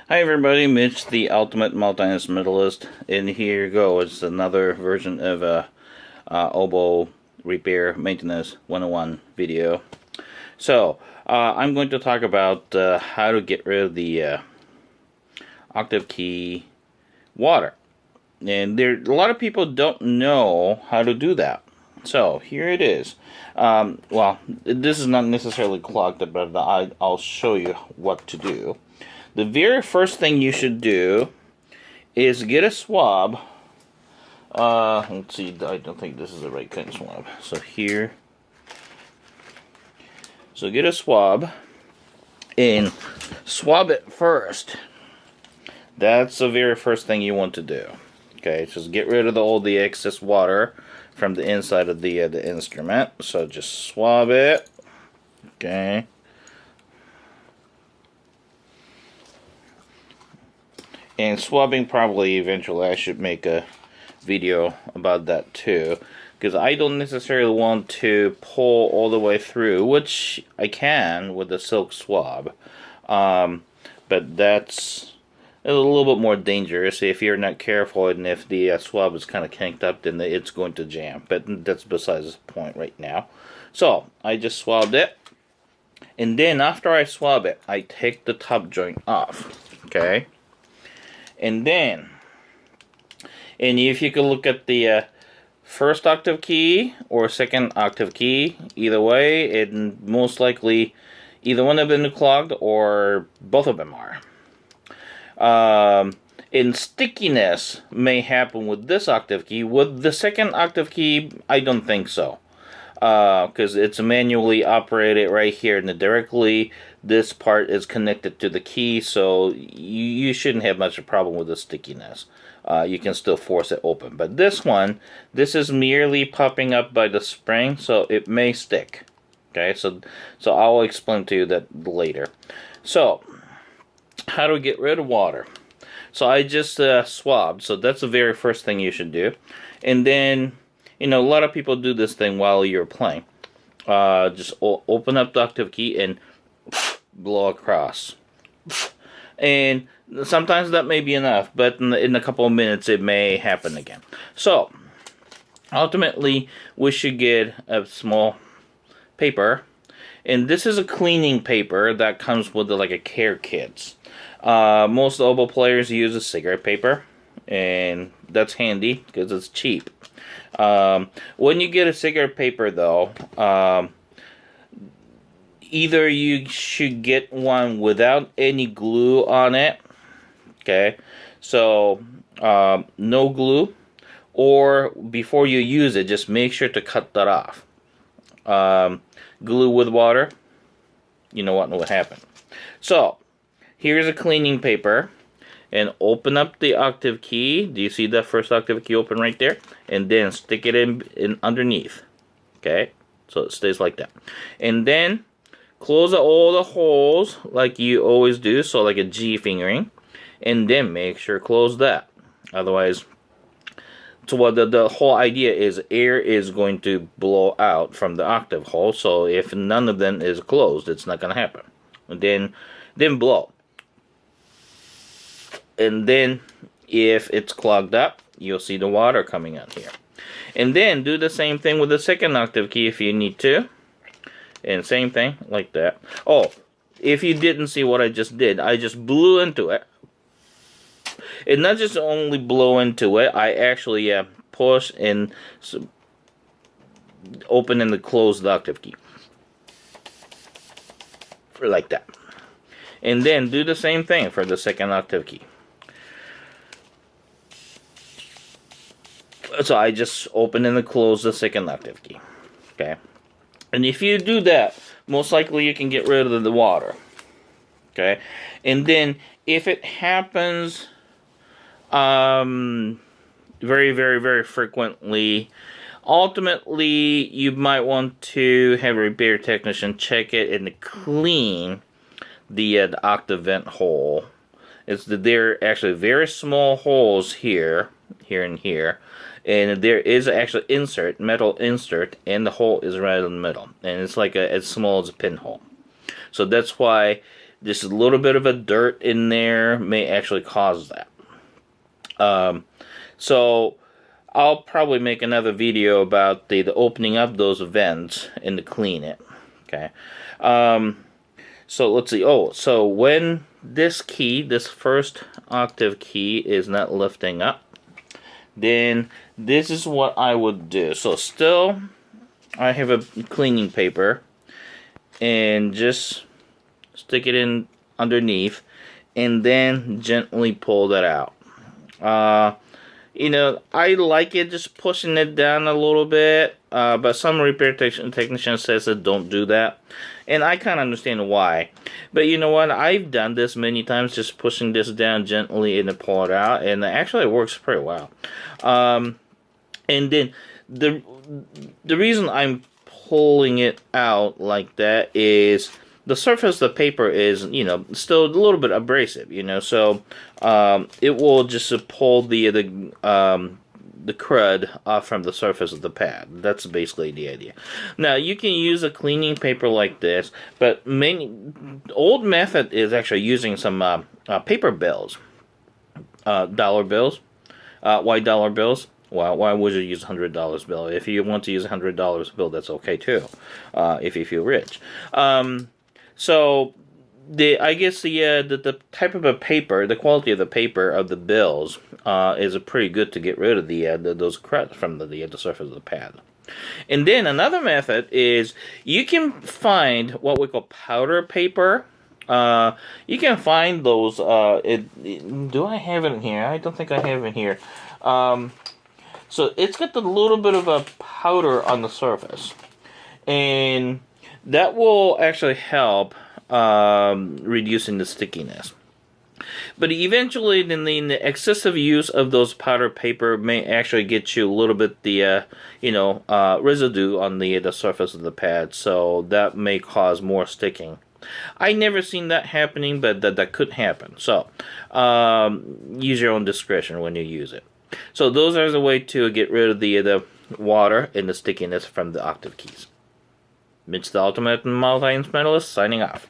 Hi everybody, Mitch, the ultimate multi-instrumentalist, and here you go. It's another version of a oboe repair maintenance 101 video. So, I'm going to talk about how to get rid of the octave key water. And a lot of people don't know how to do that. So, here it is. Well, this is not necessarily clogged, but I'll show you what to do. The very first thing you should do is get a swab. Let's see, I don't think this is the right kind of swab. So here. So get a swab and swab it first. That's the very first thing you want to do. Okay, just get rid of all the excess water from the inside of the instrument. So just swab it. Okay. And swabbing, probably eventually I should make a video about that too, because I don't necessarily want to pull all the way through, which I can with a silk swab, but that's a little bit more dangerous if you're not careful, and if the swab is kind of kinked up, then it's going to jam. But that's besides the point right now. So I just swabbed it, and then after I swab it, I take the top joint off. Okay. And then, if you could look at the first octave key or second octave key, either way, it most likely either one of them is clogged or both of them are. And stickiness may happen with this octave key. With the second octave key, I don't think so. Because it's manually operated right here, and directly this part is connected to the key, so you shouldn't have much of a problem with the stickiness. You can still force it open. But this one, this is merely popping up by the spring, so it may stick. Okay, so I'll explain to you that later. So, how do we get rid of water? So I just swabbed, so that's the very first thing you should do. And then, a lot of people do this thing while you're playing. Just open up the octave key and blow across. And sometimes that may be enough, but in a couple of minutes it may happen again. So, ultimately, we should get a small paper. And this is a cleaning paper that comes with like a care kit. Most oboe players use a cigarette paper, and that's handy because it's cheap. When you get a cigarette paper, though, either you should get one without any glue on it, okay, so no glue, or before you use it, just make sure to cut that off. Glue with water, you know what would happen. So, here's a cleaning paper. And open up the octave key. Do you see that first octave key open right there? And then stick it in underneath. Okay? So it stays like that. And then close all the holes like you always do. So like a G fingering. And then make sure to close that. Otherwise, so what the whole idea is, air is going to blow out from the octave hole. So if none of them is closed, it's not going to happen. And then blow. And then, if it's clogged up, you'll see the water coming out here. And then, do the same thing with the second octave key if you need to. And same thing, like that. Oh, if you didn't see what I just did, I just blew into it. And not just only blow into it, I actually push and open and close the octave key. Like that. And then, do the same thing for the second octave key. So I just open and close the second octave key. Okay. And if you do that, most likely you can get rid of the water. Okay. And then if it happens very, very, very frequently, ultimately you might want to have a repair technician check it and clean the octave vent hole. They're actually very small holes here, and here. And there is actually metal insert, and the hole is right in the middle. And it's like as small as a pinhole. So that's why Just a little bit of a dirt in there may actually cause that. So I'll probably make another video about the opening up those vents and to clean it. Okay. So let's see. Oh, so when this key, this first octave key, is not lifting up, then this is what I would do. So still, I have a cleaning paper, and just stick it in underneath, and then gently pull that out. You know, I like it just pushing it down a little bit, but some repair technician says that don't do that, and I kind of understand why. But you know what? I've done this many times, just pushing this down gently and then pull it out, and actually it works pretty well. And then the reason I'm pulling it out like that is the surface of the paper is, you know, still a little bit abrasive, you know, so it will just pull the crud off from the surface of the pad. That's basically the idea. Now, you can use a cleaning paper like this, but old method is actually using some paper bills, dollar bills, white dollar bills. Well, why would you use $100 bill? If you want to use $100 bill, that's okay too, if you feel rich. So I guess the type of a paper, the quality of the paper of the bills is pretty good to get rid of those cruds from the surface of the pad. And then another method is you can find what we call powder paper. You can find those. Do I have it in here? I don't think I have it in here. So it's got a little bit of a powder on the surface, and that will actually help reducing the stickiness. But eventually, the excessive use of those powder paper may actually get you a little bit the residue on the surface of the pad, so that may cause more sticking. I never seen that happening, but that could happen. So use your own discretion when you use it. So those are the way to get rid of the water and the stickiness from the octave keys. Mitch the Ultimate Multi-Instrumentalist signing off.